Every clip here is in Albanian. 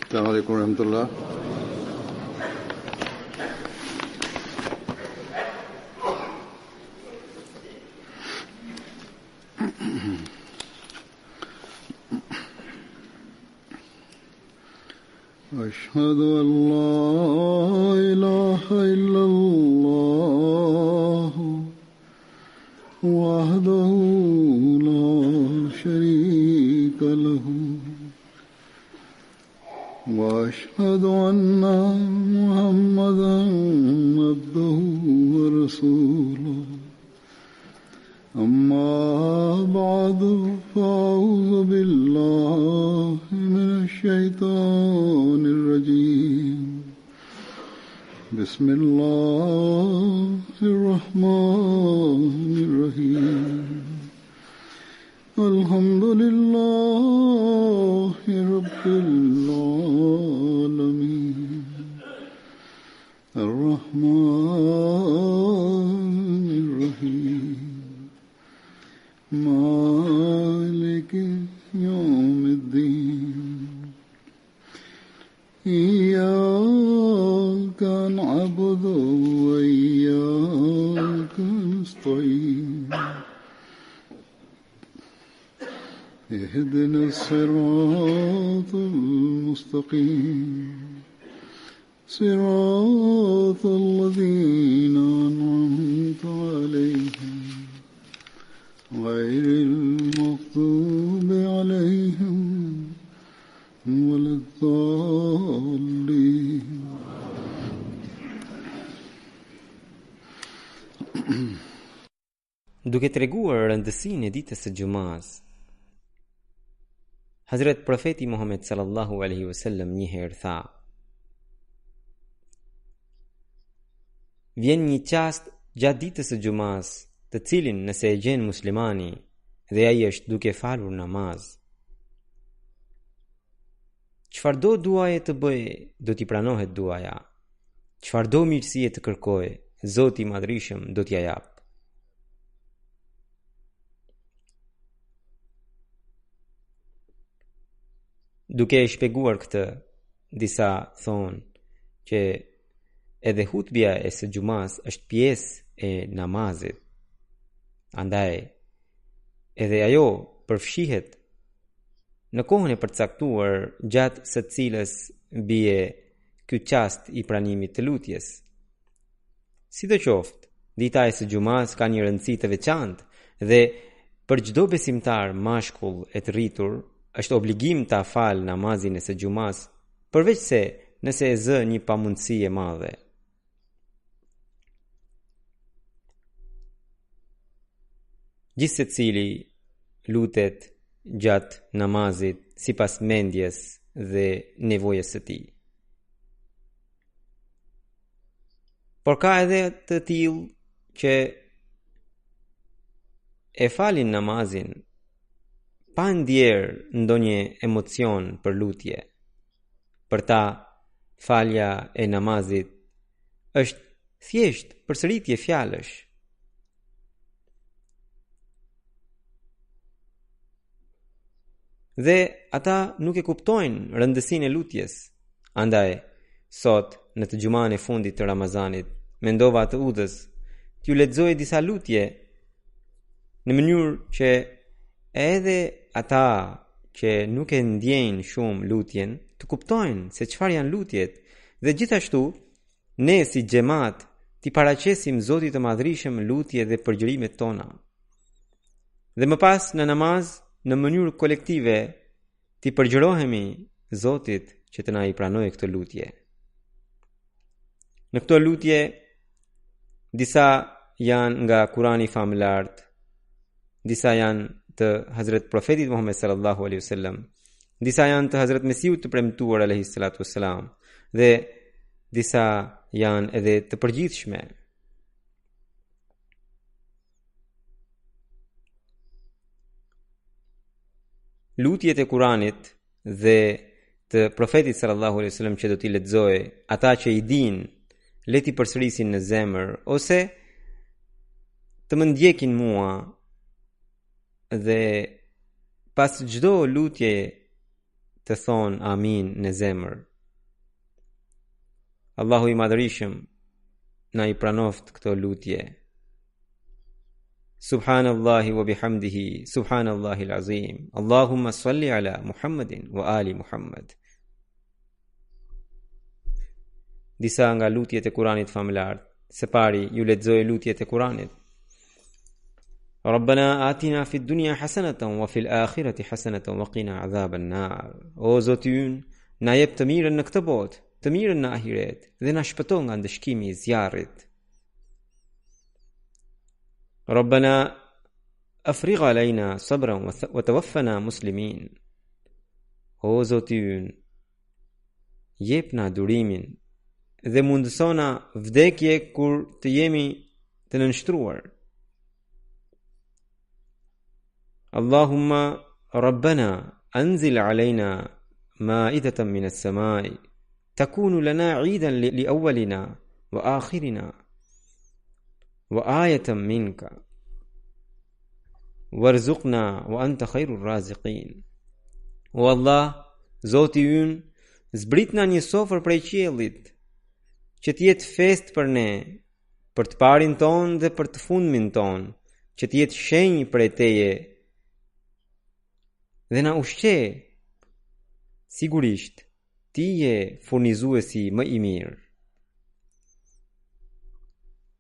السلام عليكم ورحمة الله. أشهد أن لا إله إلا الله وحده لا شريك له وأشهد أن محمدا عبده ورسوله أما بعد فأعوذ بالله من الشيطان الرجيم بسم الله الرحمن الرحيم الحمد لله رب العالمين الرحمن الرحيم مالك يوم الدين إياك نعبد وإياك نستعين اهدنا الصراط المستقيم صراط الذين أنعمت عليهم غير المغضوب عليهم ولا الضالين. Duke treguar rëndësinë e ditës së Xumas, Hazret Profeti Muhammed sallallahu alaihi wasallam një herë tha: Vjen një qast gjatë ditës së Xumas, të cilin nëse e gjen muslimani dhe ai është duke falur namaz, çfarëdo duaje të bëjë, do t'i pranohet duaja. Çfarëdo mirësie të kërkojë, Zoti i Madhërisëm do t'ia japë. Duke e shpjeguar këtë, disa thonë që edhe hutbja e së Xumas është pjesë e namazit. Andaj, edhe ajo përfshihet në kohën e përcaktuar gjatë së cilës bie ky çast i pranimit të lutjes. Sidoqoftë, dita e së Xumas ka një rëndësi të veçantë dhe për çdo besimtar mashkull e të rritur është obligim ta falë namazin e së Xumas, përveç se nëse e zë një pamundësi e madhe. Gjithsecili lutet gjatë namazit sipas mendjes dhe nevojës së tij. Por ka edhe të tillë që e falin namazin pa ndjerë ndonjë emocion për lutje. Për ta, falja e namazit është thjesht përsëritje fjalësh. Dhe ata nuk e kuptojnë rëndësinë e lutjes. Andaj, sot në të xhuman e fundit të Ramazanit, mendova të udhës t'ju lexoj disa lutje në mënyrë që edhe ata që nuk e ndjejnë shumë lutjen të kuptojnë se çfarë janë lutjet dhe gjithashtu ne si xhamat t'i paraqesim Zotit të Madhërisëm lutje dhe përgjërimet tona. Dhe më pas në namaz, në mënyrë kolektive, t'i përgjërohemi Zotit që të na i pranojë këtë lutje. Në këto lutje, disa janë nga Kurani i famulart, disa janë të Hazret Profetit Muhammed sallallahu alaihi wasallam, disa janë të Hazret Mesiut të premtuar alaihi salatu wassalam, dhe disa janë edhe të përgjithshme. Lutjet e Kuranit dhe të Profetit sallallahu alaihi wasallam që do t'i lexoj, ata që i dinë, le t'i përsërisin në zemër ose të më ndjekin mua dhe pas çdo lutje të thonë amin në zemër. Allahu i madhërishëm na i pranoft këto lutje. Subhanallahi wa bihamdihi, subhanallahi al-azim. Allahumma salli ala Muhammadin wa ali Muhammad. Disa nga lutjet e Kuranit famlar. Së pari ju lexoj lutjet e Kuranit. Rabbana atina fid dunya hasanatan wa fil akhirati hasanatan wa qina adhaban nar. O Zoti ynë, na jep të mirën në këtë botë, të mirën në ahiret dhe na shpëto nga ndëshkimi i zjarrit. Rabbana afrigh alayna sabran wa tawaffana muslimin. O Zoti ynë, jepna durimin dhe mundësona vdekje kur të jemi të nënshtruar. Allahumma Rabbana anzil alayna ma'idatan min as-sama'i takunu lana 'idan li awwalina wa akhirina wa ayatan minka warzuqna wa anta khairur raziqin. O Allah, Zoti ynë, zbritna një sofër prej qiellit që të jetë fest për ne, për të parin ton dhe për të fundmin ton, që të jetë shenjë prej teje, dhe na ushqe, sigurisht, ti je furnizuesi më i mirë.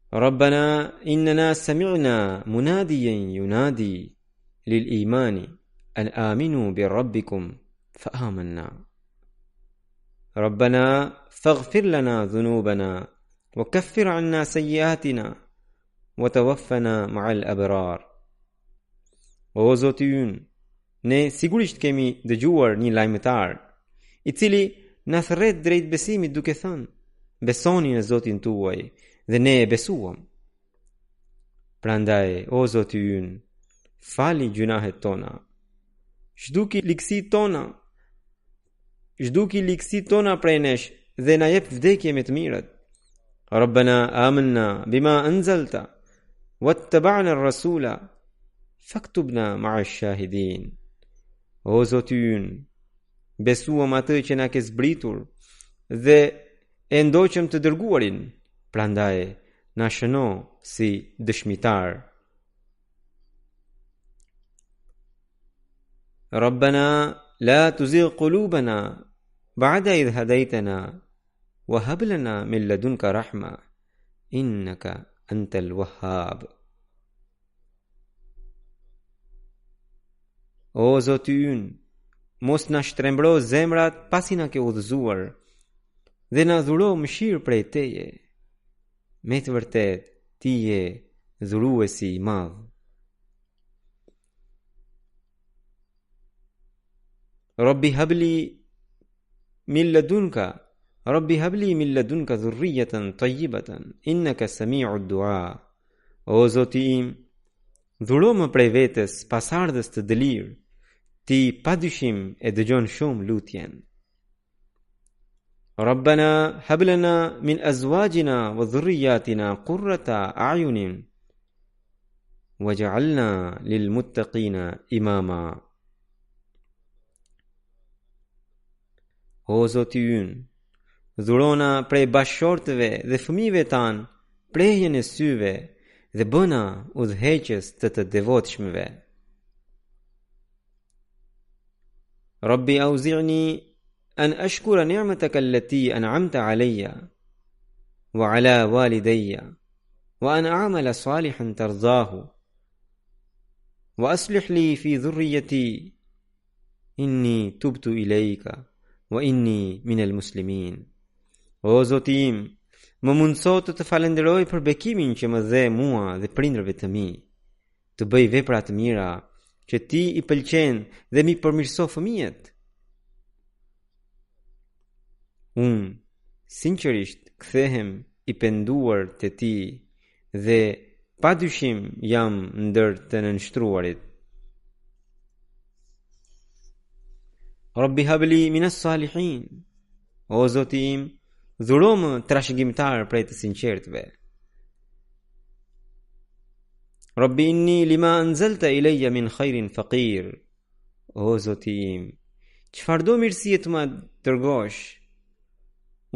Rabbana innana sami'na munadiyan yunadi lil imani an aminu bi rabbikum fa amanna. Rabbana faghfir lana dhunubana wa kaffir 'anna sayyi'atina wa tawaffana ma'al abrar. O Zoti ynë, ne sigurisht kemi dëgjuar një lajmëtar i cili na thret drejt besimit duke thënë: besoni në Zotin tuaj, dhe ne e besuam. Prandaj, o Zoti ynë, fali gjunahet tona, zhduki likësit tona prej nesh dhe na jep vdekje me të mirët. Rabbana amanna bima anzalta wattaba'na ar-rasula faktubna ma'a ash-shahidin. O Zoti ynë, besuam atë që na ke zbritur dhe e ndoqëm të dërguarin, prandaj na shëno si dëshmitar. Rabbana la tuzigh qulubana ba'da idh hadaytana wa hab lana min ladunka rahma innaka antal wahhab. O Zoti ynë, mos na shtrembro zemrat pasi na ke udhëzuar dhe na dhuro mëshirë prej teje. Me të vërtet, ti je dhuruesi i madh. Rabbi habli min ladunka dhurriyatan tayyibatan innaka sami'ud du'a. O Zoti im, dhuro më prej vetes pasardhës të dëlirë, ti padyshim e dëgjon shumë lutjen. Rabbana hab lana min azwajina wa dhurriyyatina qurrata a'yunin waj'alna lil muttaqina imama. O Zoti ynë, dhurona prej bashkëshortëve dhe fëmijëve tan prehjen e syve dhe bëna udhëheqës të devotshmëve. Rabbi auzi'ni an ashkura ni'mataka allati an'amta alayya wa ala walidayya wa an a'mala salihan tardahu wa aslih li fi dhurriyyati inni tubtu ilayka wa inni minal muslimin. O Zoti im, më mundëso të falenderoj për bekimin që më dhe mua dhe prindërve të mi, të bëj vepra të mira që ti i pëlqen dhe mi përmirëso fëmijët. Unë, sinqerisht, kthehem i penduar te ti dhe padyshim jam ndër të nënshtruarit. Rabbi habli minas salihin. O Zoti im, dhuro më trashëgimtar prej të sinqertëve. Rabbi inni lima anzalta ilayya min khairin faqir. O Zoti im, çfarëdo mirësie të ma dërgosh,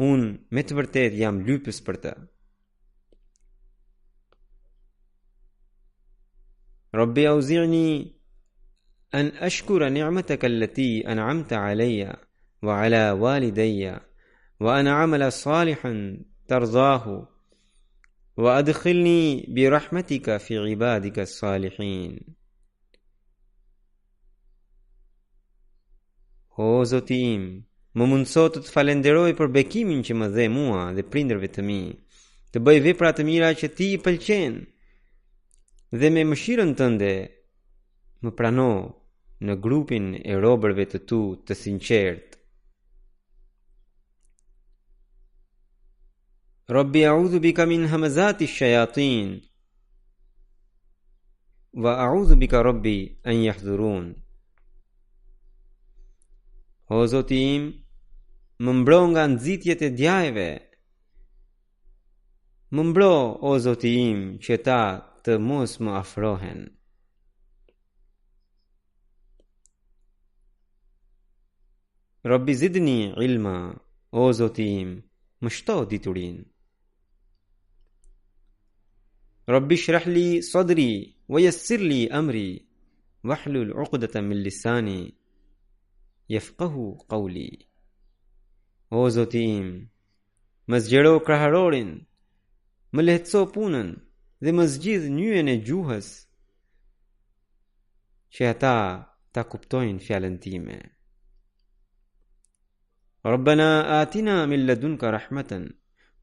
unë me të vërtet jam lypës për të. Rabbi auzi'ni an ashkura ni'mataka allati an'amta alayya wa ala walidayya wa an a'mala salihan tardahu wa adkhilni bi rahmatika fi ibadika as-salihin. O Zoti im, më mundëso të të falenderoj për bekimin që më dhe mua dhe prindërve të mi, të bëj vepra të mira që ti i pëlqen, dhe me mëshirën tënde më prano në grupin e robërve të tu të sinqert. Rabbi a'udhu bika min hamazati shayatin wa a'udhu bika rabbi an yahdhurun. O Zoti im, më mbro nga nxitjet e djajve. Më mbro, o Zoti im, që ta të mos më afrohen. Rabbi zidni ilma, o Zoti im, më shto diturin. Rabbi shrah li sadri, wa yassir li amri, wahlul uqdatan min lisani, yafqahu qawli. O Zoti im, më zgjero kraharorin, më lehtëso punën dhe më zgjidh nyjen e gjuhës, që ata ta kuptojnë fjalën time. Rabbana atina min ladunka rahmatan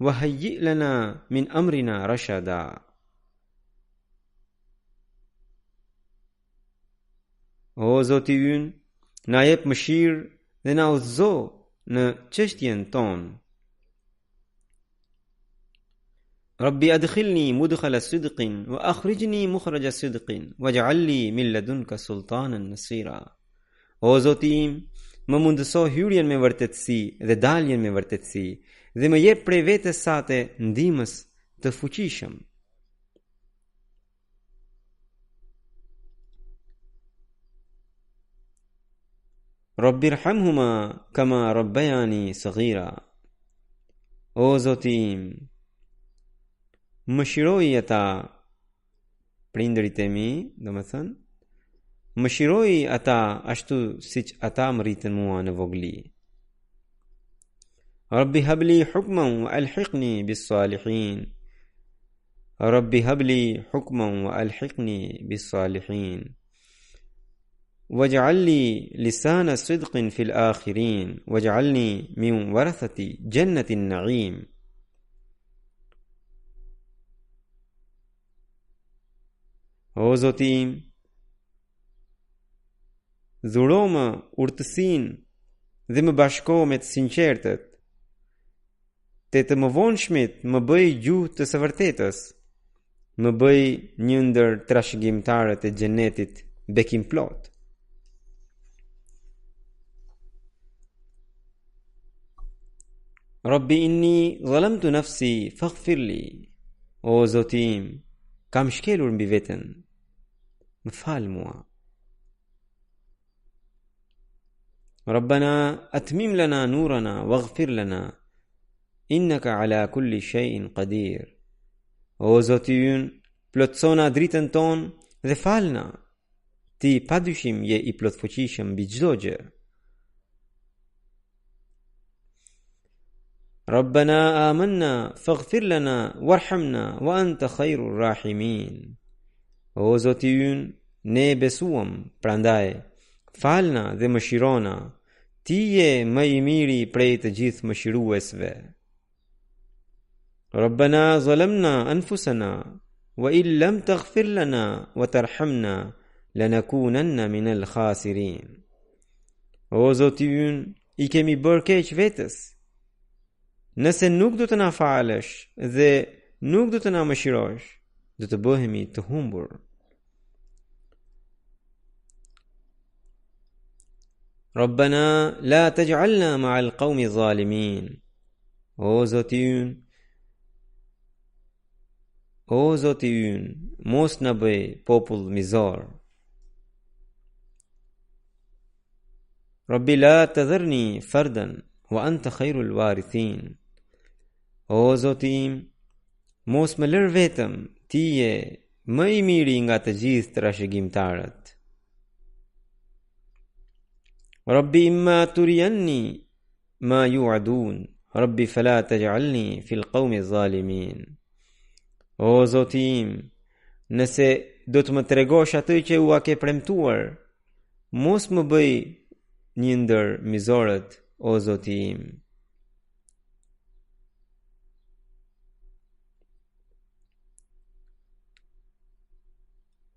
wa hayyi' lana min amrina rashada. O Zoti ynë, na jep mëshirë dhe na udhëzo në çështjen tonë. Rabbi adkhilni mudkhala sidqin wa akhrijni mukhraja sidqin waj'al li min ladunka sultanan nasira. O Zoti im, më mundëso hyrjen me vërtetësi dhe daljen me vërtetësi dhe më jep prej vetes sate ndihmës të fuqishëm. Rabbi irhamhuma kama rabbayani saghira. O Zoti im, më shiroj ata, prindërit e mi, domethënë, më shiroj ata ashtu siç ata më rritën mua në vogli. Rabbi habli hukman wa alhiqni bis salihin. Rabbi habli hukman wa alhiqni bis salihin. واجعل لي لسان صدق في الآخرين واجعلني من ورثة جنة النعيم. O Zoti im, dhuro më urtësinë dhe më bashko me të sinqertët, të më vonshmit më bëj gjuhë të së vërtetës, më bëj një ndër trashëgimtarët e xhenetit bekim plot. Rabbi inni zalamtu nafsi faghfir li. O Zoti im, kam shkelur mbi veten, më fal mua. Rabbana atmim lana nurana waghfir lana innaka ala kulli shay'in qadir. O Zoti ynë, plotësona dritën tonë dhe falna. Ti padyshim je i plotfuqishëm mbi çdo gjë. Rabbana amanna faghfir lana warhamna wa anta khairur rahimin. O Zoti ynë, ne besuam, prandaj falna dhe mëshirona. Ti je më i miri prej të gjithë mëshiruesve. Rabbana zalamna anfusana wa in lam taghfir lana wa tarhamna lanakunanna minal khasirin. O Zoti ynë, i kemi bërë keq vetes. Nëse nuk do të na falësh dhe nuk do të na mëshirosh, do të bëhemi të humbur. Rabbana la taj'alna ma'al qawmi zalimin. O Zoti ynë, mos na bëj popull mizor. Rabbi la tadharni fardan wa anta khairul warithin. O Zoti im, mos më lër vetëm, ti je më i miri nga të gjithë trashëgimtarët. Rabbi imma turiyanni ma yu'adun, Rabbi fala taj'alni fil qawmi zalimin. O Zoti im, nëse do të më tregosh atë që u a ke premtuar, mos më bëj një ndër mizorët, o Zoti im.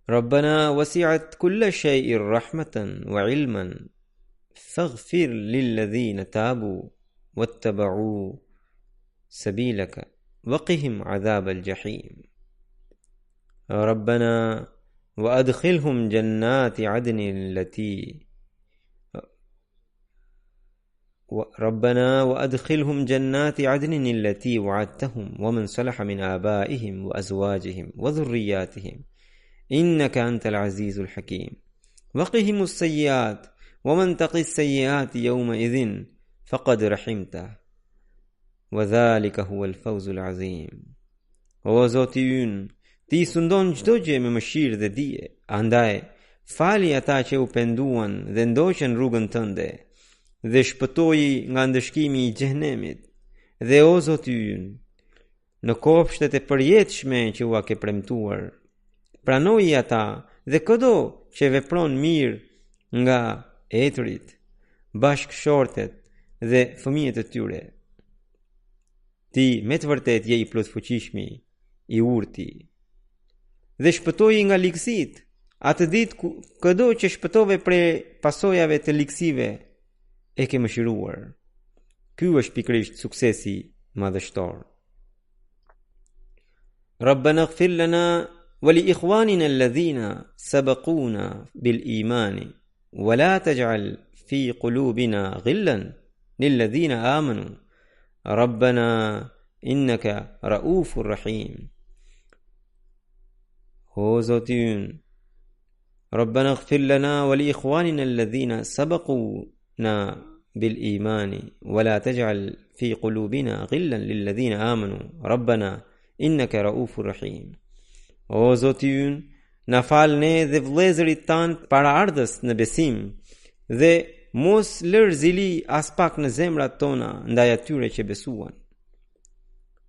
ربنا وسعت كل شيء رحمة وعلما فاغفر للذين تابوا واتبعوا سبيلك وقهم عذاب الجحيم. ربنا وأدخلهم جنات عدن التي وعدتهم ومن صلح من آبائهم وأزواجهم وذرياتهم إنك أنت العزيز الحكيم. وقهم السيئات ومن تقي السيئات يومئذ فقد رحمته وذلك هو الفوز العظيم. O Zoti ynë, ti sundon çdo gjë me mëshirë dhe dije, andaj fali ata që u penduan dhe ndoqën rrugën tënde dhe shpëtoji nga ndëshkimi i xhenemit. Dhe o Zoti ynë, në kopshtet e përjetshme që u a ke premtuar, pranoi ata dhe çdo që vepron mirë nga etrit, bashkëshortet dhe fëmijët e tyre. Ti me të vërtet je i plotfuqishmi, i urti. Dhe shpëtoi nga likësit, atë ditë çdo që shpëtove prej pasojave të liksive, e ke mëshiruar. Ky është pikërisht suksesi madhështor. Rabbana ighfir lana wa li ikhwanina alladhina sabaquna bil imani wa la taj'al fi qulubina ghillan lil ladhina amanu rabbana innaka raufur rahim. O Zoti ynë, Rabbana ighfir lana wa li ikhwanina alladhina sabaquna bil imani wa la taj'al fi qulubina ghillan lil ladhina amanu rabbana innaka raufur rahim. O Zoti ynë, na fal ne dhe vëllezërit tan para ardhës në besim dhe mos lër zili as pak në zemrat tona ndaj atyre që besuan.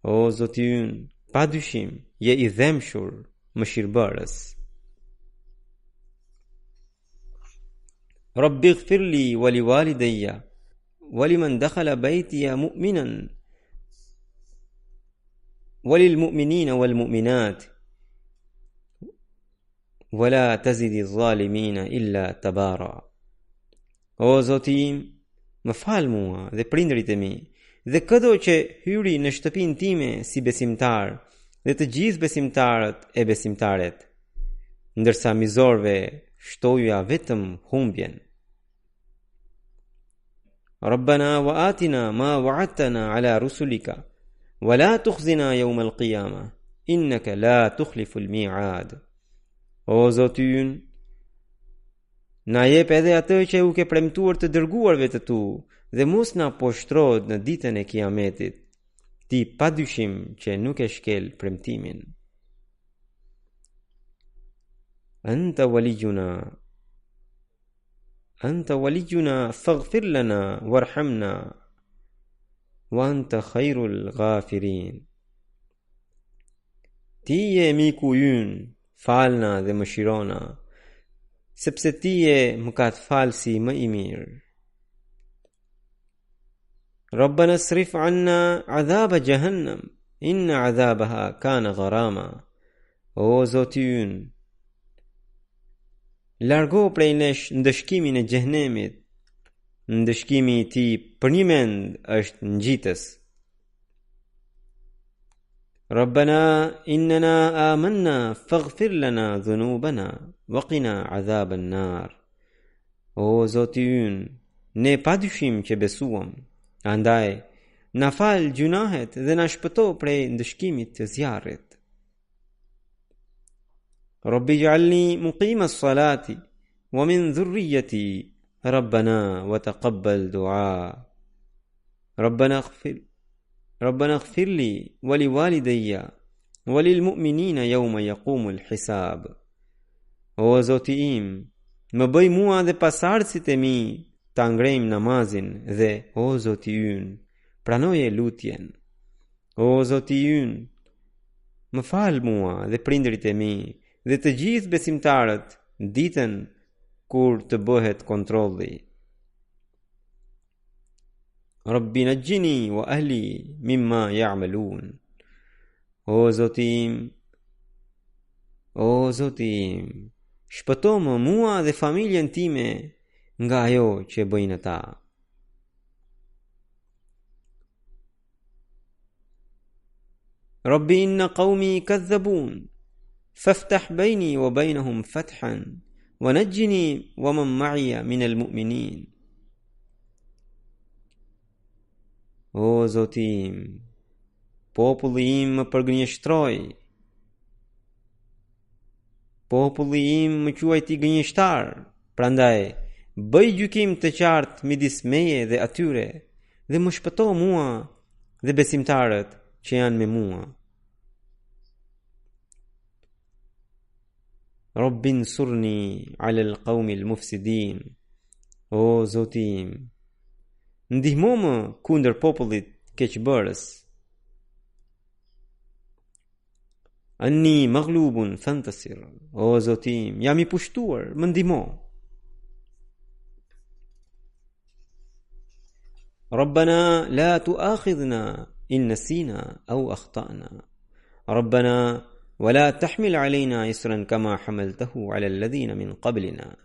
O Zoti ynë, pa dyshim je i dhemshur, mëshirbërës. Rabbi ighfir li wa li walidayya wa liman dakhala baytiya mu'minan wa lil mu'minina wal mu'minat wa la tazidi adh-dhalimina illa tabara. O Zoti im, më fal mua dhe prindërit e mi dhe çdo që hyri në shtëpinë time si besimtar dhe të gjithë besimtarët e besimtaret, ndërsa mizorve shtoja vetëm humbjen. Rabbana wa atina ma wa'adtana ala rusulika wa la tukhzina yawm al-qiyamah innaka la tukhlifu al-mi'ad. O Zoti ynë, na jep edhe atë që u ke premtuar të dërguarve të tu dhe mos na poshtro në ditën e Kiametit. Ti pa dyshim që nuk e shkel premtimin. Anta walijuna faghfir lana warhamna wa anta khairul ghafirin. Ti je miku ynë, falna dhe mëshirona, sepse ti je mëkatfalsi më i mirë. ربنا اصرف عنا عذاب جهنم إن عذابها كان غراما. O Zoti ynë, largo prej nesh ndëshkimin e xhenemit. Ndëshkimi i tij për një mend është ngjitës. Rabbana innana amanna faghfir lana dhunubana wa qina adhaban nar. O Zoti ynë, ne padyshim që besuam, andaj na fal gjunahet dhe na shpëto prej ndëshkimit të zjarrit. Rabbi ij'alni muqima as-salati wa min dhurriyyati ربنا وتقبل دعاء ربنا اغفر لي ولوالدي وللمؤمنين يوم يقوم الحساب. O Zoti im, më bëj mua dhe pasardhësit e mi ta ngrejmë namazin dhe o Zoti ynë, pranoje lutjen. O Zoti ynë, më fal mua dhe prindërit e mi dhe të gjithë besimtarët ditën kur të bëhet kontrolli. Rabbi najjini wa ahli mimma ya'malun. O Zoti im, shpëto më mua dhe familjen time nga ajo që bëjnë ata. Rabbi inna qawmi kadhabun faftah bayni wa baynahum fathan wa najjini wa man ma'iya min al-mu'minin. O Zoti im, populli im më përgënjeshtroi. Populli im më quajti gënjeshtar, prandaj bëj gjykim të qartë midis meje dhe atyre dhe më shpëto mua dhe besimtarët që janë me mua. Rabbin surni ala al-qawmi al-mufsidin. O Zoti im, ndihmo më kundër popullit keqbërës. Anni maghlubun fantasir. O Zoti im, jam i pushtuar, më ndihmo. ربنا لا تؤاخذنا إن نسينا أو أخطأنا. ربنا ولا تحمل علينا إصرا كما حملته على الذين من قبلنا.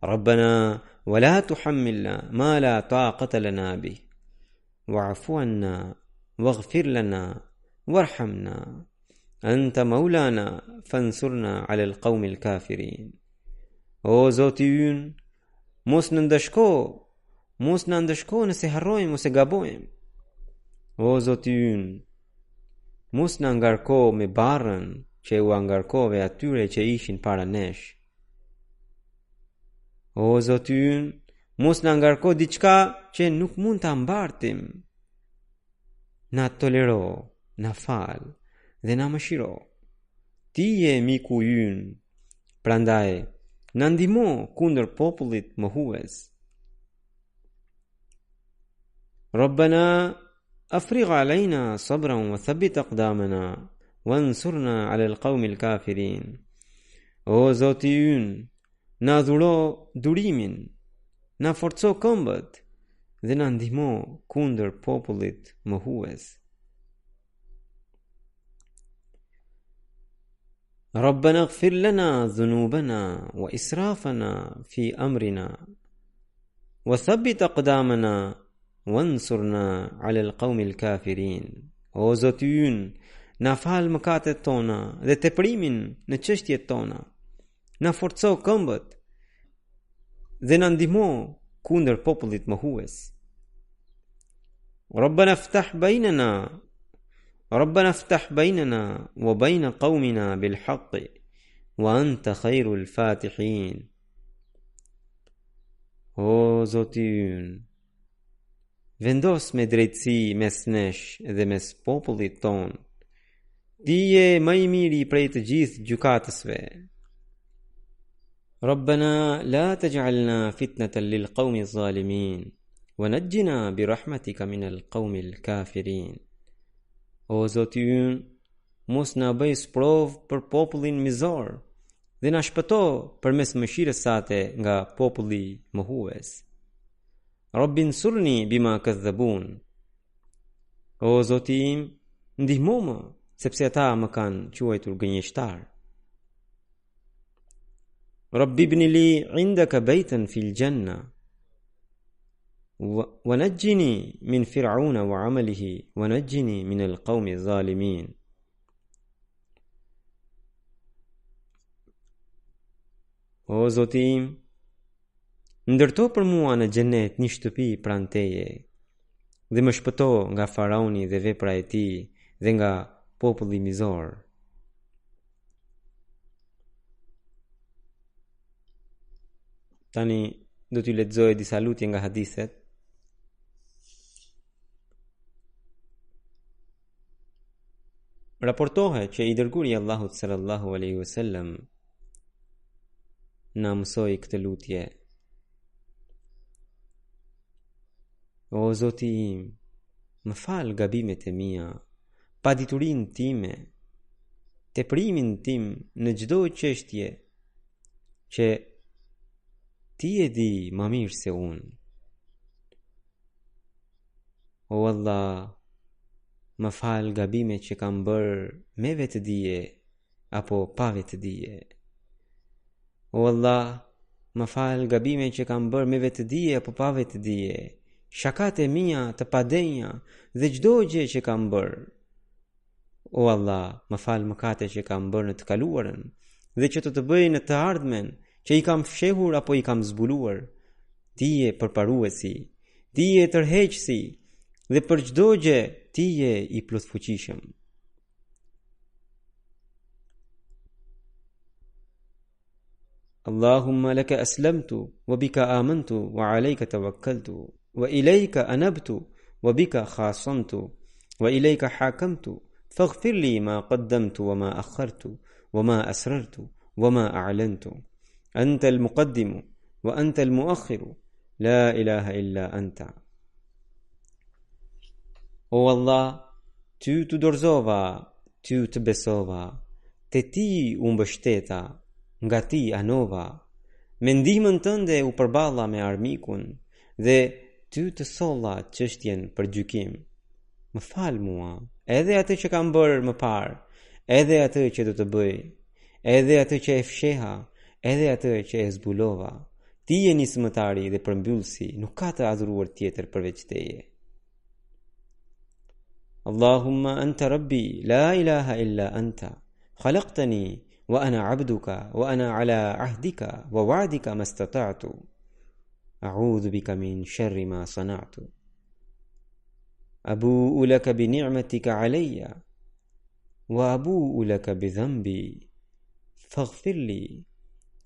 ربنا ولا تحملنا ما لا طاقة لنا به. واعف عنا واغفر لنا وارحمنا أنت مولانا فانصرنا على القوم الكافرين. O Zoti ynë, mos në ndëshko nëse harrojmë ose gabojmë. O Zoti ynë, mos në ngarko me barrën që u angarkove atyre që ishin para nesh. O Zoti ynë, mos në ngarko diçka që nuk mund ta mbartim. Na tolero, na fal dhe na mëshiro. Ti je miku ynë, prandaj na ndihmo kundër popullit mohues. ربنا أفرغ علينا صبرا وثبت أقدامنا وانصرنا على القوم الكافرين. O Zoti ynë, na dhuro durimin, na forco këmbët dhe na ndihmo kundër popullit mohues. ربنا اغفر لنا ذنوبنا وإسرافنا في أمرنا وثبت أقدامنا وانصرنا على القوم الكافرين. O Zoti ynë, na fal mëkatet tona dhe teprimin në çështjet tona. Na forco këmbët dhe na ndihmo kundër popullit mohues. ربنا افتح بيننا وبين قومنا بالحق وأنت خير الفاتحين. O Zoti ynë, vendos me drejtësi mes nesh dhe mes popullit ton. Ti je më i miri prej të gjithë gjykatësve. ربنا لا تجعلنا فتنة للقوم الظالمين ونجنا برحمتك من القوم الكافرين. O Zoti ynë, mos na bëj sprov për popullin mizor dhe na shpëto përmes mëshirës sate nga populli mohues. Rabbin surni bima kadhabun. O Zoti im, ndihmo më sepse ata më kanë quajtur gënjeshtar. Rabbi ibni li indaka baytan fil janna ونجني من فرعون وعمله ونجني من القوم الظالمين. O Zoti im, ndërto për mua në xhenet një shtëpi pranë teje dhe më shpëto nga faraoni dhe vepra e tij dhe nga populli mizor. Tani do t'ju lexoj disa lutje nga hadithet. Raportohet që i dërguari i Allahut sallallahu alaihi wasallam na mësoi këtë lutje: O Zoti im, më fal gabimet e mia, paditurinë time, teprimin tim në çdo çështje që ti e di më mirë se unë. O Allah, më fal gabimet që kam bërë me vetëdije apo pa vetëdije. O Allah, më fal gabimet që kam bërë me vetëdije apo pa vetëdije, shakat e mia të padenja dhe çdo gjë që kam bërë. O Allah, më fal mëkatet që kam bërë në të kaluarën dhe që të bëj në të ardhmen, që i kam fshehur apo i kam zbuluar. Ti je përparuesi, ti je tërheqësi dhe për çdo gjë ti je i plotfuqishëm. Allahumma laka aslamtu wa bika amantu wa alayka tawakkaltu wa ilayka anabtu wa bika khasamtu wa ilayka hakamtu faghfir li ma qaddamtu wa ma akhartu wa ma asrartu wa ma a'lantu anta al-muqaddimu wa anta al-mu'akhiru la ilaha illa anta. O Allah, ty të dorëzova, ty të besova, te ti u mbështeta, nga ti anova, me ndihmën tënde u përballa me armikun dhe ty të solla çështjen për gjykim. Më fal mua, edhe atë që kam bërë më parë, edhe atë që do të bëj, edhe atë që e fsheha, edhe atë që e zbulova. Ti je nismëtari dhe përmbyllësi, nuk ka të adhuruar tjetër përveç teje. Allahumma anta rabbi, la ilaha illa anta, khalaqtani wa ana abduka wa ana ala ahdika wa wa'dika mastata'tu. A'udhu bika min sharri ma sana'tu. Abu'u laka bi ni'matika alayya wa abu'u laka bi dhanbi faghfir li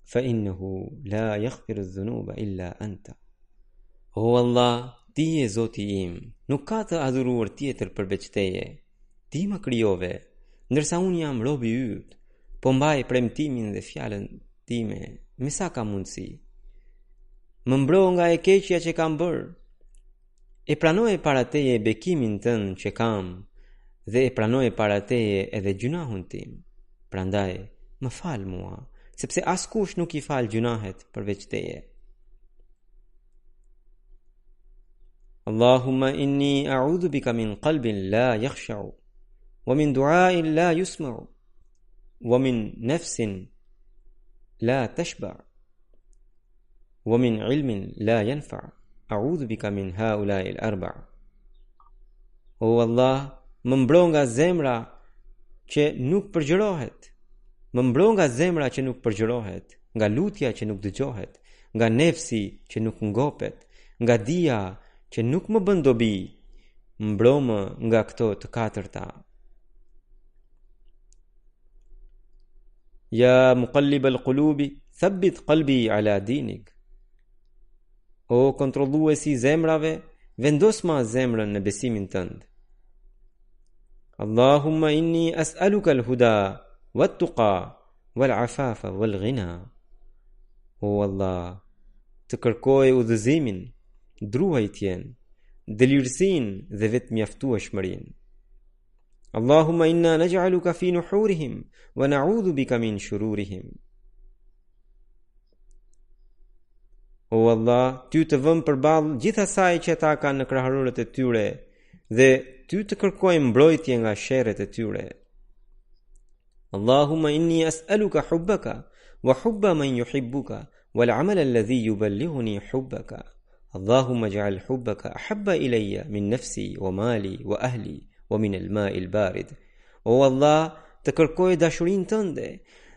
fa innahu la yaghfiru adh-dhunuba illa anta. O Allah, ti je Zoti im, nuk ka të adhuruar tjetër përveç teje. Ti më krijove, ndërsa unë jam robi yt, po mbaj premtimin dhe fjalën time, me sa ka mundësi. Më mbro nga e keqja që kam bërë. E pranoj para teje bekimin tënd që kam, dhe e pranoj para teje edhe gjunahun tim. Prandaj, më fal mua, sepse askush nuk i fal gjunahet përveç teje. Allahumma inni a'udhu bika min qalbin la yakhsha'u wa min du'a'in la yusma'u wa min nafsin la tashba' wa min ilmin la yanfa'. A'udhu bika min ha'ula'i al-arba'. O Allah, më mbro nga zemra që nuk përgjërohet. Më mbro nga zemra që nuk përgjërohet, nga lutja që nuk dëgjohet, nga nefsi që nuk ngopet, nga dia që nuk më bën dobi, mbrojmë nga këto të katërta. Ja muqallib al-qulubi, thabbit qalbi ala dinik. O kontrolluesi zemrave, vendos ma zemrën në besimin tënd. Allahumma inni as'aluka al-huda wat-tuqa wal-afafa wal-ghina. O Allah, të kërkoj udhëzimin, druajtjen, delirësinë dhe vetmjaftueshmërinë. Allahumma inna naj'aluka fi nuhurihim wa na'udhu bika min shururihim. O Allah, ty të vëm përballë gjithë asaj që ata kanë në krahërorët e tyre dhe ty të kërkojmë mbrojtje nga sherret e tyre. Allahumma inni as'aluka hubbaka wa hubba man yuhibbuka wal 'amala alladhi yuballighuni hubbaka. Allahumma ij'al hubbaka ahabba ilayya min nafsi wa mali wa ahli wa min al-ma'i al-barid. O Allah, të kërkoj dashurinë tënde,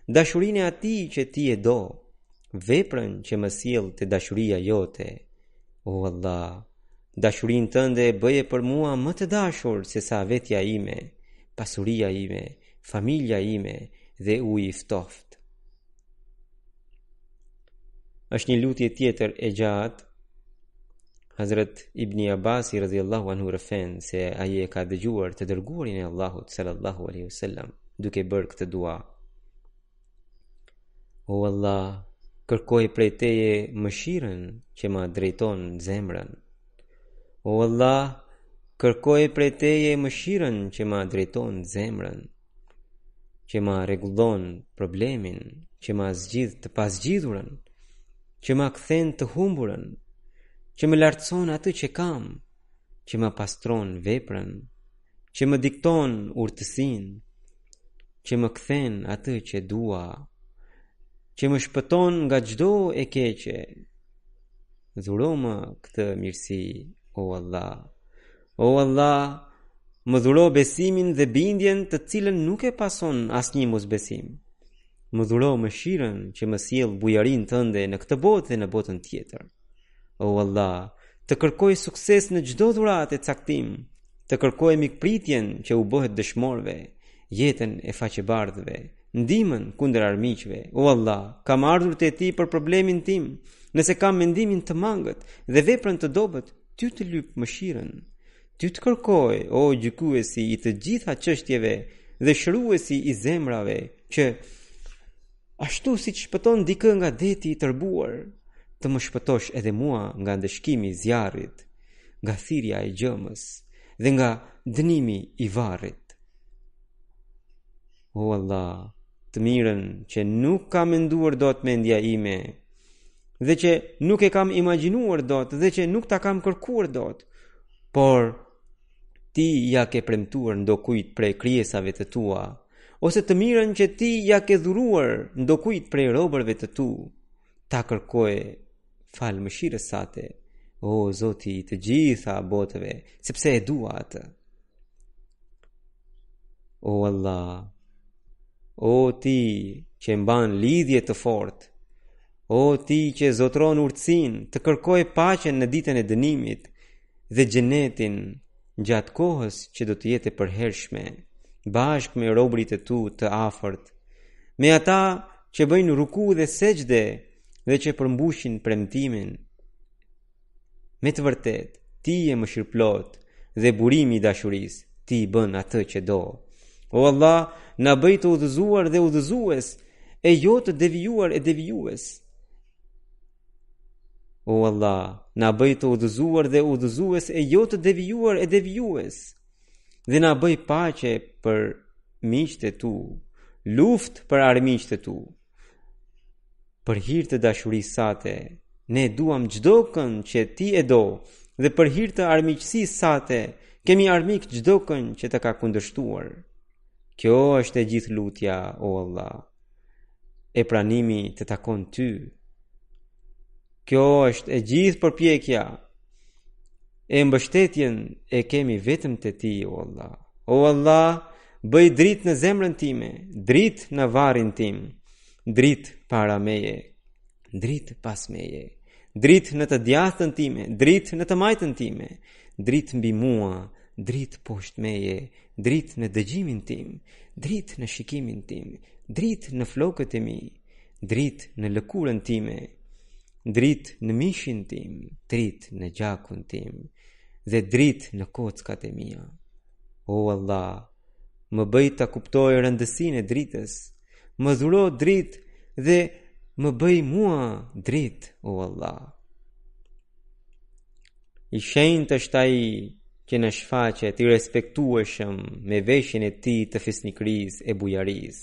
dashurinë e atij që ti e do, veprën që më sjell te dashuria jote. O Allah, dashurinë tënde bëje për mua më të dashur se sa vetja ime, pasuria ime, familja ime dhe uji i ftoftë. Është një lutje tjetër e gjatë. Hazrat Ibni Abasi radhiyallahu anhu rëfen se ai e ka dëgjuar të dërguarin e Allahut sallallahu alaihi wasallam duke bërë këtë dua. O Allah, kërkoj prej teje mëshirën që ma drejton zemrën. O Allah, kërkoj prej teje mëshirën që ma drejton zemrën, që ma rregullon problemin, që ma zgjidh të pasgjidhurën, që ma kthen të humburën, që më lartëson atë që kam, që më pastron veprën, që më dikton urtësinë, që më kthen atë që dua, që më shpëton nga çdo e keqe. Dhuro më këtë mirësi, o Allah. O Allah, më dhuro besimin dhe bindjen të cilën nuk e pason asnjë mosbesim. Më dhuro mëshirën që më sjell bujarinë tënde në këtë botë dhe në botën tjetër. O Allah, të kërkoj sukses në çdo dhuratë e caktim, të kërkoj mikpritjen që u bëhet dëshmorëve, jetën e faqebardhëve, ndihmën kundër armiqve. O Allah, kam ardhur te ti për problemin tim. Nëse kam mendimin të mangët dhe veprën të dobët, ty të lyp mëshirën. Ty të kërkoj, o gjykuesi i të gjitha çështjeve dhe shëruesi i zemrave, që ashtu siç shpëton dikë nga deti i tërbuar, të më shpëtosh edhe mua nga ndëshkimi i zjarrit, nga thirrja e gjëmës dhe nga dënimi i varrit. O Allah, të mirën që nuk kam menduar dot mendja ime, dhe që nuk e kam imagjinuar dot dhe që nuk ta kam kërkuar dot, por ti ja ke premtuar ndokujt prej krijesave të tua, ose të mirën që ti ja ke dhuruar ndokujt prej robërve të tu, ta kërkoj fal mëshirës sate, o Zoti i të gjitha botëve, sepse e dua atë. O Allah, o ti që mban lidhje të fortë, o ti që zotron urtësinë, të kërkoj paqen në ditën e dënimit dhe xhenetin gjatë kohës që do të jetë e përhershme, bashkë me robërit e tu të afërt, me ata që bëjnë ruku dhe sejdë dhe që përmbushin premtimin. Me të vërtet, ti je mëshirëplot dhe burimi i dashurisë, ti bën atë që do. O Allah, na bëj të udhëzuar dhe udhëzues, e jo të devijuar e devijues. O Allah, na bëj të udhëzuar dhe udhëzues, e jo të devijuar e devijues. Dhe na bëj paqe për miqtë e tu, luftë për armiqtë e tu. Për hir të dashurisë sate, ne duam çdo kënd që ti e do, dhe për hir të armiqësisë sate, kemi armik çdo kënd që të ka kundërshtuar. Kjo është e gjithë lutja, o Allah. E pranimi të takon ty. Kjo është e gjithë përpjekja. E mbështetjen e kemi vetëm te ti, o Allah. O Allah, bëj dritë në zemrën time, dritë në varrin tim, dritë para meje, dritë pas meje, dritë në të djathtën time, dritë në të majtën time, dritë mbi mua, dritë poshtë meje, dritë në dëgjimin tim, dritë në shikimin tim, dritë në flokët e mi, dritë në lëkurën time, dritë në mishin tim, dritë në gjakun tim, dhe dritë në kockat e mia. O Allah, më bëj ta kuptoj rëndësinë e dritës, më dhuro dritë dhe më bëj mua dritë, o Allah. I shenjtë është ai që në shfaqet i respektueshëm me veshjen e tij të fisnikërisë e bujarisë.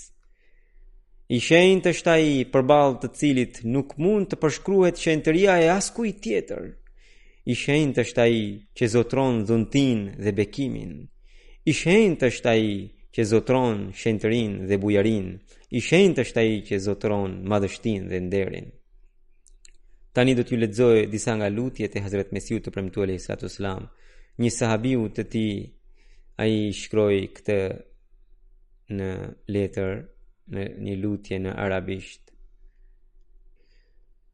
I shenjtë është ai përballë të cilit nuk mund të përshkruhet shenjtëria e askujt tjetër. I shenjtë është ai që zotron dhuntin dhe bekimin. I shenjtë është ai që zotron shenjtërinë dhe bujarinë. I shenjtë është ai që zotron madhështinë dhe nderin. Tani do t'ju lexoj disa nga lutjet e Hazrat Mesiut të premtuar alayhi salatu wasalam. Një sahabiu të tij, ai shkroi këtë në letër, në një lutje në arabisht.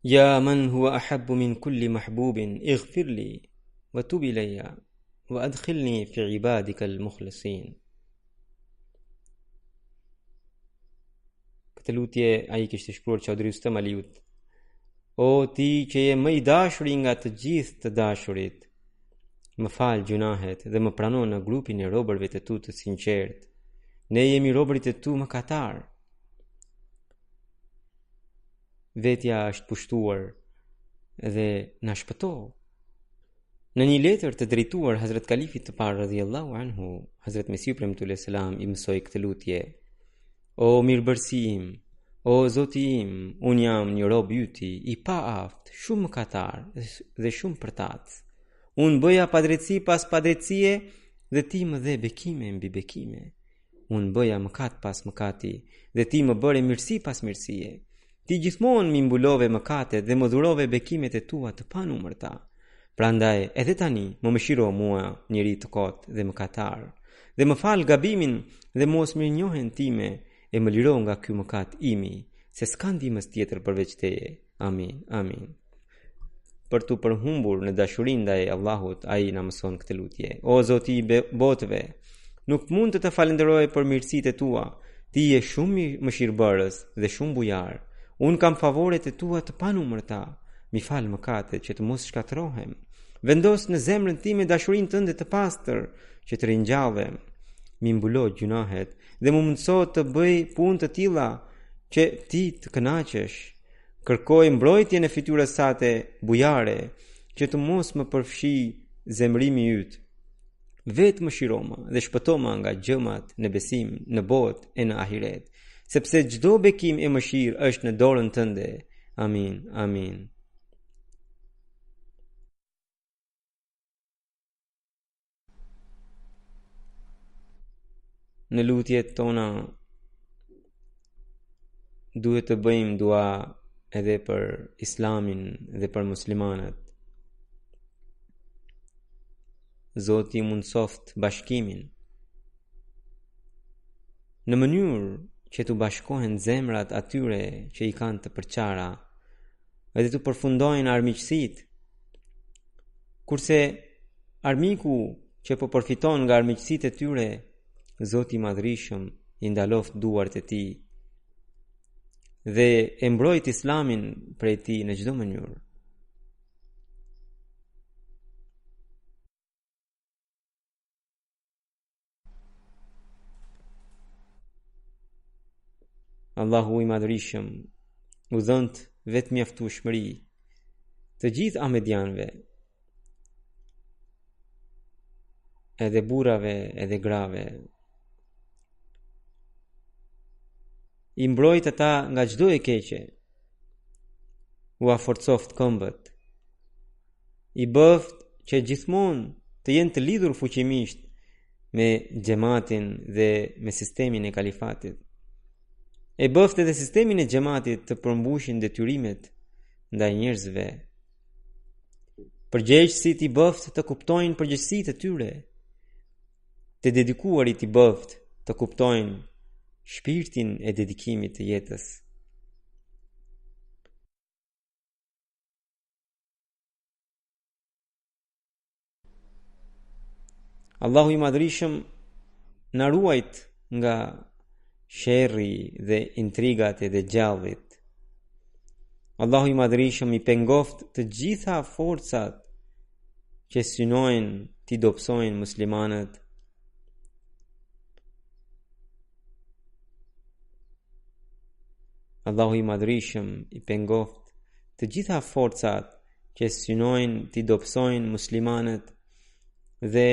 Ja man huwa ahabbu min kulli mahbubin, ighfirli wa tub ilayya wa adkhilni fi ibadika al-mukhlisin. Këtë lutje ai kishte shkruar Chaudhry Rustam Aliut O ti që je më i dashuri nga të gjithë të dashurit, më fal gjunahet dhe më prano në grupin e robërve të tu të sinqert. Ne jemi robërit e tu mëkatar. Vetja është pushtuar dhe na shpëto. Në një letër të drejtuar Hazrat Kalifit të parë radhiyallahu anhu, Hazrat Mesiu premtullahi selam i mësoi këtë lutje: O mirëbërësi im, o Zoti im, unë jam një rob yti i paaft, shumë mëkatar dhe shumë përtac. Unë bëja padrejtësi pas padrejtësie dhe ti më dhe bekime mbi bekime. Unë bëja mëkat pas mëkati dhe ti më bëre mirësi pas mirësie. Ti gjithmonë mi mbulove mëkatet dhe më dhurove bekimet e tua të panumërta. Prandaj edhe tani më mëshiro mua, njeri të kotë dhe mëkatar, dhe më fal gabimin dhe mos mirënjohjen time e më liro nga ky mëkat imi, se s'ka ndihmës tjetër përveç teje. Amin, amin. Për tu përhumbur në dashurinë ndaj Allahut, ai na mëson këtë lutje: O Zoti i botëve, nuk mund të falenderoj për mirësitë e tua. Ti je shumë mëshirbërës dhe shumë bujar. Unë kam favoret e tua të panumërta. Mi fal mëkatet që të mos shkatërrohem. Vendos në zemrën time dashurinë tënde të pastër që të ringjallem. Mi mbulo gjunahet dhe më mundëso të bëj punë të tilla që ti të kënaqesh. Kërkoj mbrojtje në fytyrës sate bujare, që të mos më përfshi zemrimi yt. Vetë më shiroma dhe shpëtoma nga gjëmat në besim, në botë e në ahiret, sepse çdo bekim e mëshirë është në dorën tënde. Amin, amin. Në lutjet tona duhet të bëjmë dua edhe për Islamin dhe për muslimanët. Zoti mundsoft bashkimin në mënyrë që të bashkohen zemrat atyre që i kanë të përqara edhe të përfundojnë armiqësitë, kurse armiku që po përfiton nga armiqësitë e tyre, Zoti i Madhrishëm i ndaloft duart e tij dhe e mbrojt Islamin prej tij në çdo mënyrë. Allahu i Madhrishëm u dhënt vetë mjaftueshmëri të gjithë ahmedianëve, edhe burrave edhe grave. I mbrojt ata nga çdo e keqe, u aforcoft këmbët, i bëft që gjithmonë të jenë të lidhur fuqimisht me xhamatin dhe me sistemin e kalifatit. E bëft edhe sistemin e xhamatit të përmbushin detyrimet ndaj njerëzve. Përgjegjësit i bëft të kuptojnë përgjegjësitë e tyre. Të dedikuarit i bëft të kuptojnë shpirtin e dedikimit të jetës. Allahu i Madhrishëm na ruajt nga sherri dhe intrigat e dejjallit. Allahu i Madhrishëm i pengoft të gjitha forcat që synojnë t'i dobësojnë muslimanët. Allahu i Madhrishëm i pengoft të gjitha forcat që synojnë t'i dobësojnë muslimanët dhe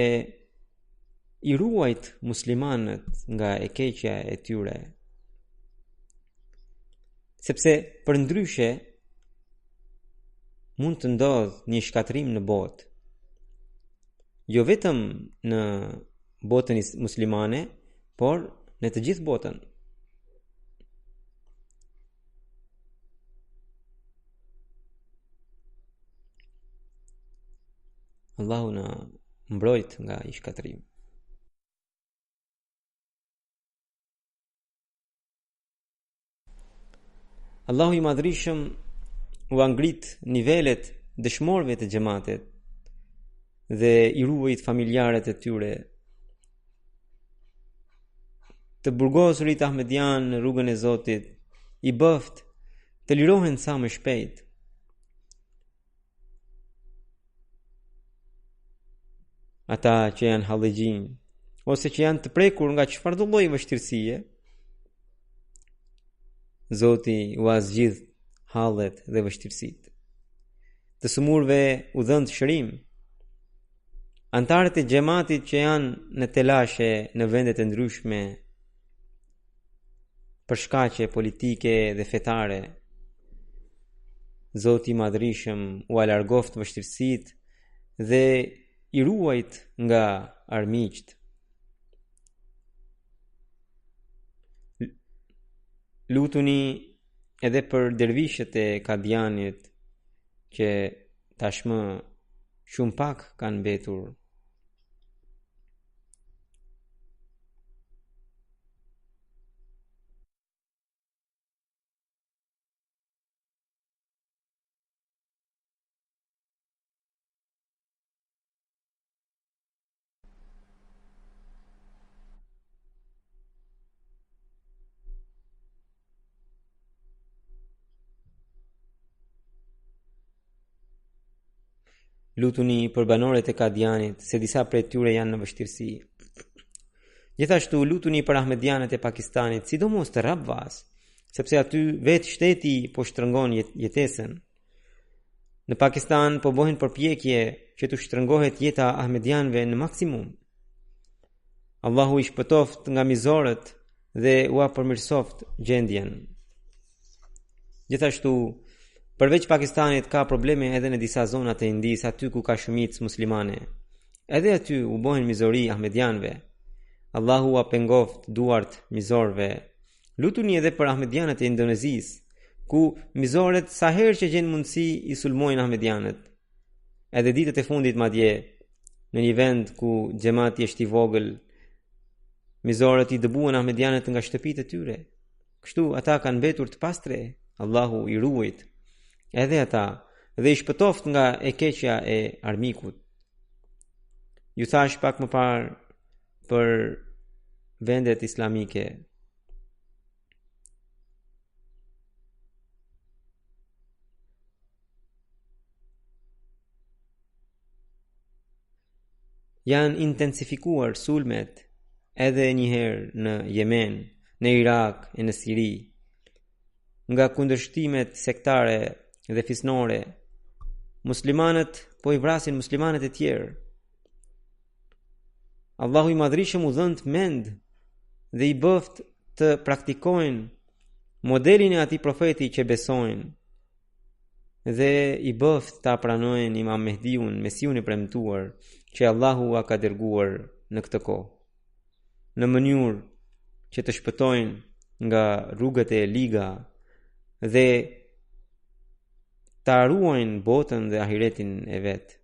i ruajt muslimanët nga e keqja e tyre. Sepse për ndryshe mund të ndodh një shkatrim në botë, jo vetëm në botën muslimane, por në të gjithë botën. Allahu na mbrojt nga i shkatrim. Allahu i Madhrishëm u angrit nivelet dëshmorëve të xhamatit dhe i ruajt familjarët e tyre. Të burgosurit ahmedian në rrugën e Zotit i bëft të lirohen sa më shpejt. ata që janë hallixhin ose që janë të prekur nga çfarëdo lloji vështirësie, Zoti u zgjidh hallet dhe vështirësitë. Të sëmurve u dhënë shërim. Antarët e xhamatit që janë në telashe në vendet e ndryshme për shkaqe politike dhe fetare, Zoti i Madhërisëm u alargoft vështirësitë dhe i ruajt nga armiqt. Lutuni edhe për dervishët e Kadianit që tashmë shumë pak kanë mbetur. Lutuni për banorët e Kadianit, se disa prej tyre janë në vështirësi. Gjithashtu lutuni për ahmedianët e Pakistanit, sidomos të Rabvas, sepse aty vetë shteti po shtrëngon jetesën. Në Pakistan po bëhen përpjekje që të shtrëngohet jeta ahmedianëve në maksimum. Allahu i shpëtoft nga mizorët dhe u përmirësoft gjendjen. Gjithashtu, përveç Pakistanit ka probleme edhe në disa zonat e Indisë, aty ku ka shumicë muslimane. Edhe aty u bëhen mizori ahmedianëve. Allahu a pengoft duart mizorëve. Lutuni edhe për ahmedianët e Indonezisë, ku mizorët sa herë që gjenë mundësi i sulmojnë ahmedianët. Edhe ditët e fundit madje, në një vend ku xhamati është i vogël, mizorët i dëbuan ahmedianët nga shtëpitë e tyre. Kështu ata kanë mbetur të pastre. Allahu i ruajt edhe ata dhe i shpëtoft nga e keqja e armikut. Ju thash pak më parë për vendet islamike. Janë intensifikuar sulmet edhe njëherë në Yemen, në Irak e në Siri, nga kundërshtimet sektare dhe fisnore. Muslimanët po i vrasin muslimanët e tjerë. Allahu i Madhërisëm u dhënë mend dhe i bëft të praktikojnë modelin e atij profeti që besojnë dhe i bëft ta pranojnë Imam Mehdiun, Mesiun e premtuar, që Allahu a ka dërguar në këtë kohë, në mënyrë që të shpëtojnë nga rrugët e liga dhe ta ruajnë botën dhe ahiretin e vetë.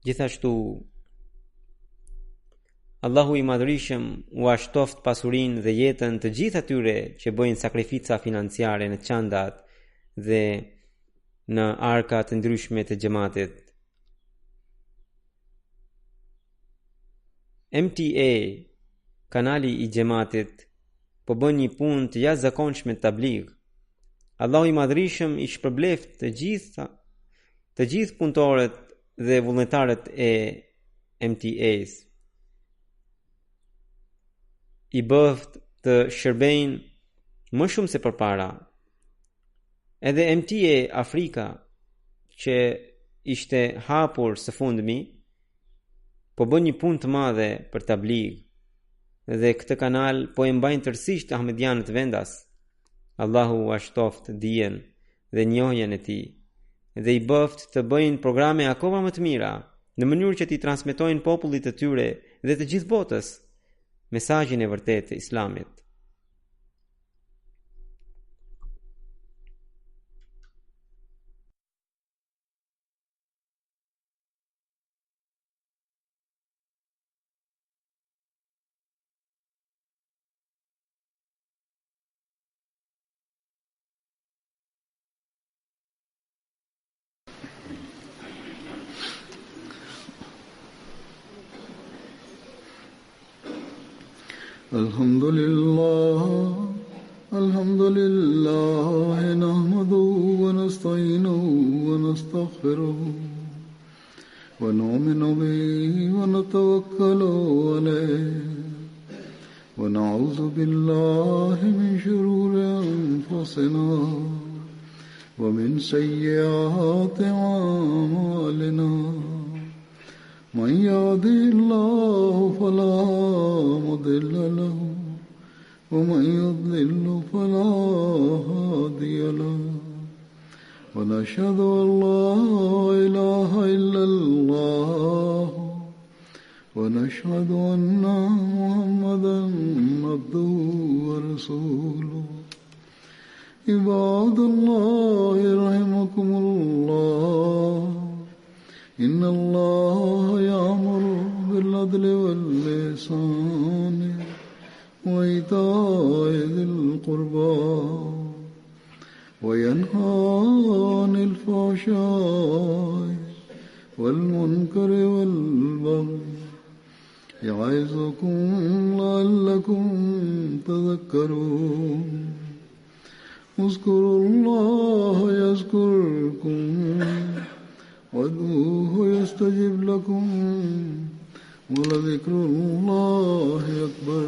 Gjithashtu, Allahu i Madhërisëm u shtoft pasurinë dhe jetën të gjithë atyre që bëjnë sakrifica financiare në çandat dhe në arka të ndryshme të xhamatit. MTA, kanali i xhamatit, po bën një punë të jashtëzakonshme tabligh. Allahu i Madhërisëm i shpërbleft të gjithë punëtorët dhe vullnetarët e MTA-s. I bëft të shërbejnë më shumë se përpara. Edhe MTA Afrika, që ishte hapur së fundmi, po bën një punë të madhe për tabligh dhe këtë kanal po e mbajnë tërësisht ahmedianët vendas. Allahu a shtoft dijen dhe njohjen e tij dhe i bëft të bëjnë programe akoma më të mira në mënyrë që t'i transmetojnë popullit të tyre dhe të gjithë botës mesazhin e vërtetë të Islamit. الحمد لله نحمده ونستعينه ونستغفره ونؤمن به ونتوكل عليه ونعوذ بالله من شرور أنفسنا ومن سيئات أعمالنا من يهده الله فلا مضل له ومن يضلل فلا هادي له ونشهد أن لا إله إلا الله ونشهد أن محمدا عبده ورسوله عباد الله رحمكم الله إن الله يأمر بالعدل والإحسان وإيتاء ذي القربى وينهى عن الفحشاء والمنكر والبغي يعظكم لعلكم تذكرون اذكروا الله يذكركم وادعوه يستجب لكم ولذكر الله أكبر